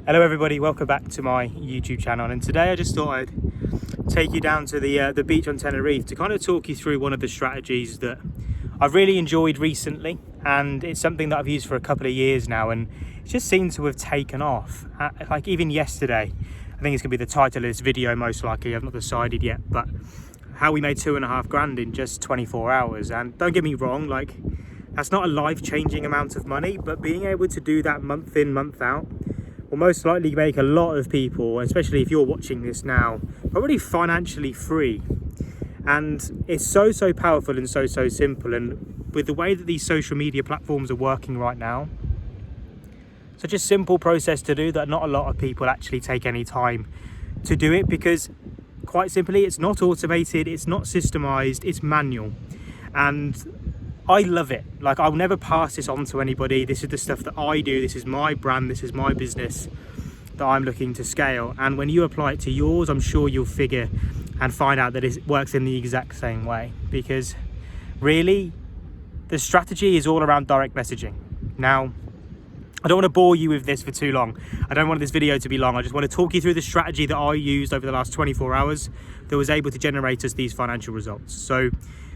Hello everybody, welcome back to my YouTube channel, and today I just thought I'd take you down to the beach on Tenerife to kind of talk you through one of the strategies that I've really enjoyed recently, and it's something that I've used for a couple of years now, and it just seems to have taken off. Like even yesterday, I think it's going to be the title of this video most likely, I've not decided yet, but how we made $2.5 grand in just 24 hours. And don't get me wrong, like that's not a life-changing amount of money, but being able to do that month in, month out will most likely make a lot of people, especially if you're watching this now, probably financially free. And it's so powerful and so simple. And with the way that these social media platforms are working right now, such a simple process to do that not a lot of people actually take any time to do it, because quite simply it's not automated, it's not systemized, it's manual. And I love it. Like, I'll never pass this on to anybody. This is the stuff that I do. This is my brand. This is my business that I'm looking to scale. And when you apply it to yours, I'm sure you'll figure and find out that it works in the exact same way. Because really, the strategy is all around direct messaging. Now, I don't want to bore you with this for too long. I don't want this video to be long. I just want to talk you through the strategy that I used over the last 24 hours that was able to generate us these financial results. So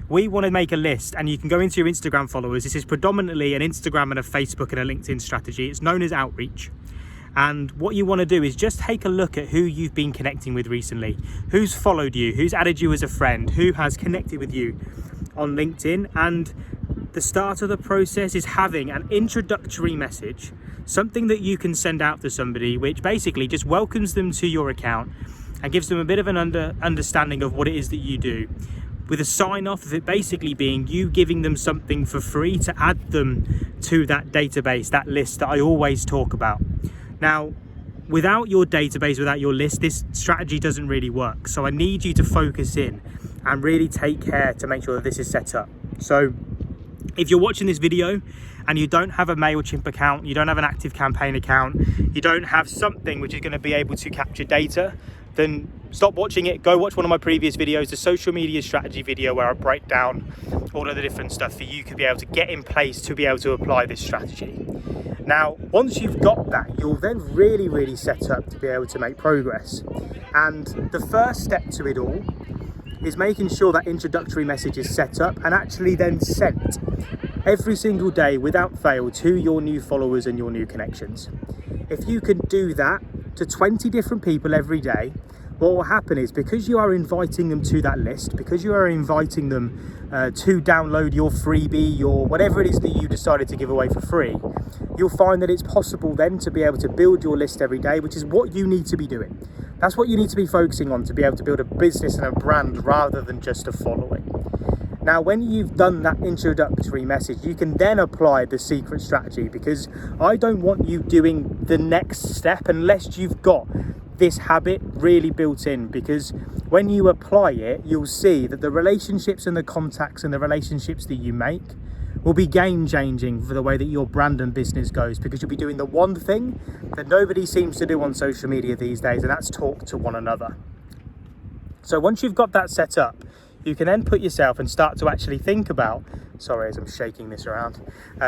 we want to make a list, and you can go into your Instagram followers. This is predominantly an Instagram and a Facebook and a LinkedIn strategy. It's known as outreach. And what you want to do is just take a look at who you've been connecting with recently, who's followed you, who's added you as a friend, who has connected with you on LinkedIn. And the start of the process is having an introductory message, something that you can send out to somebody, which basically just welcomes them to your account and gives them a bit of an understanding of what it is that you do, with a sign off of it basically being you giving them something for free to add them to that database, that list that I always talk about. Now, without your database, without your list, this strategy doesn't really work. So I need you to focus in and really take care to make sure that this is set up. So if you're watching this video and you don't have a MailChimp account, you don't have an Active Campaign account, you don't have something which is going to be able to capture data, then stop watching it. Go watch one of my previous videos, the social media strategy video, where I break down all of the different stuff that you could be able to get in place to be able to apply this strategy. Now, once you've got that, you'll then really set up to be able to make progress. And the first step to it all is making sure that introductory message is set up and actually then sent every single day without fail to your new followers and your new connections. If you can do that to 20 different people every day, what will happen is, because you are inviting them to that list, because you are inviting them to download your freebie, your whatever it is that you decided to give away for free, you'll find that it's possible then to be able to build your list every day, which is what you need to be doing. That's what you need to be focusing on to be able to build a business and a brand rather than just a following. Now, when you've done that introductory message, you can then apply the secret strategy, because I don't want you doing the next step unless you've got this habit really built in, because when you apply it, you'll see that the relationships and the contacts and the relationships that you make will be game changing for the way that your brand and business goes, because you'll be doing the one thing that nobody seems to do on social media these days, and that's talk to one another. So once you've got that set up, you can then put yourself and start to actually think about, sorry as I'm shaking this around,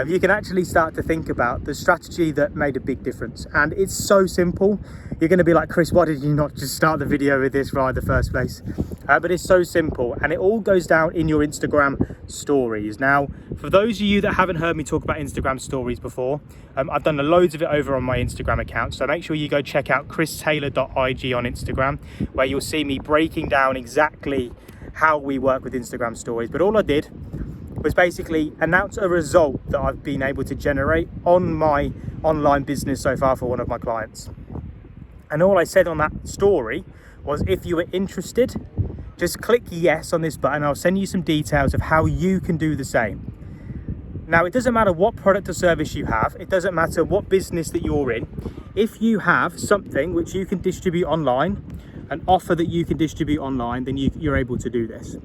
you can actually start to think about the strategy that made a big difference. And it's so simple. You're going to be like, Chris, why did you not just start the video with this right in the first place? But it's so simple, and it all goes down in your Instagram stories. Now, for those of you that haven't heard me talk about Instagram stories before, I've done loads of it over on my Instagram account, so make sure you go check out christaylor.ig on Instagram, where you'll see me breaking down exactly how we work with Instagram stories. But all I did was basically announce a result that I've been able to generate on my online business so far for one of my clients. And all I said on that story was, if you were interested, just click yes on this button. I'll send you some details of how you can do the same. Now, it doesn't matter what product or service you have. It doesn't matter what business that you're in. If you have something which you can distribute online, an offer that you can distribute online, then you're able to do this.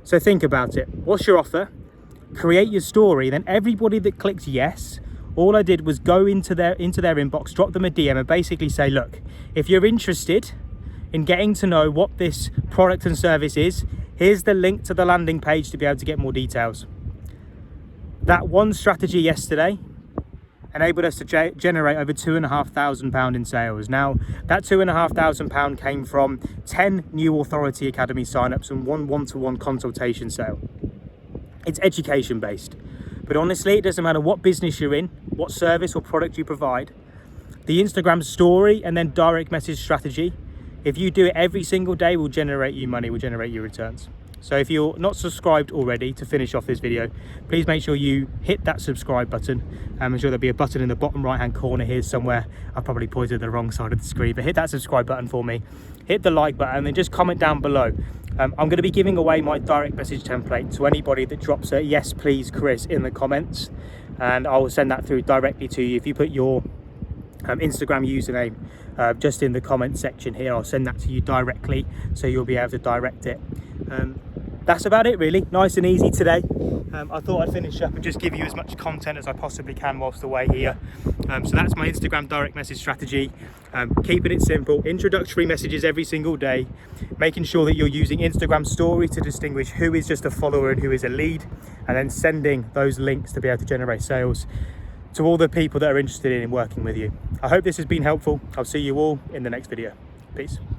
So think about it. What's your offer? Create your story. Then everybody that clicks yes, all I did was go into their inbox, drop them a DM and basically say, look, if you're interested in getting to know what this product and service is, here's the link to the landing page to be able to get more details. That one strategy yesterday enabled us to generate over £2,500 in sales. Now, that £2,500 came from 10 new Authority Academy signups and one one-to-one consultation sale. It's education based, but honestly, it doesn't matter what business you're in, what service or product you provide. The Instagram story and then direct message strategy, if you do it every single day, will generate you money, will generate you returns. So if you're not subscribed already, to finish off this video, please make sure you hit that subscribe button. I'm sure there'll be a button in the bottom right hand corner here somewhere. I've probably pointed the wrong side of the screen, but hit that subscribe button for me. Hit the like button and then just comment down below. I'm going to be giving away my direct message template to anybody that drops a "yes please Chris" in the comments, and I will send that through directly to you. If you put your Instagram username just in the comment section here, I'll send that to you directly, so you'll be able to direct it. That's about it really, nice and easy today. I thought I'd finish up and just give you as much content as I possibly can whilst away here. So that's my Instagram direct message strategy. Keeping it simple, introductory messages every single day, making sure that you're using Instagram story to distinguish who is just a follower and who is a lead, and then sending those links to be able to generate sales to all the people that are interested in working with you. I hope this has been helpful. I'll see you all in the next video. Peace.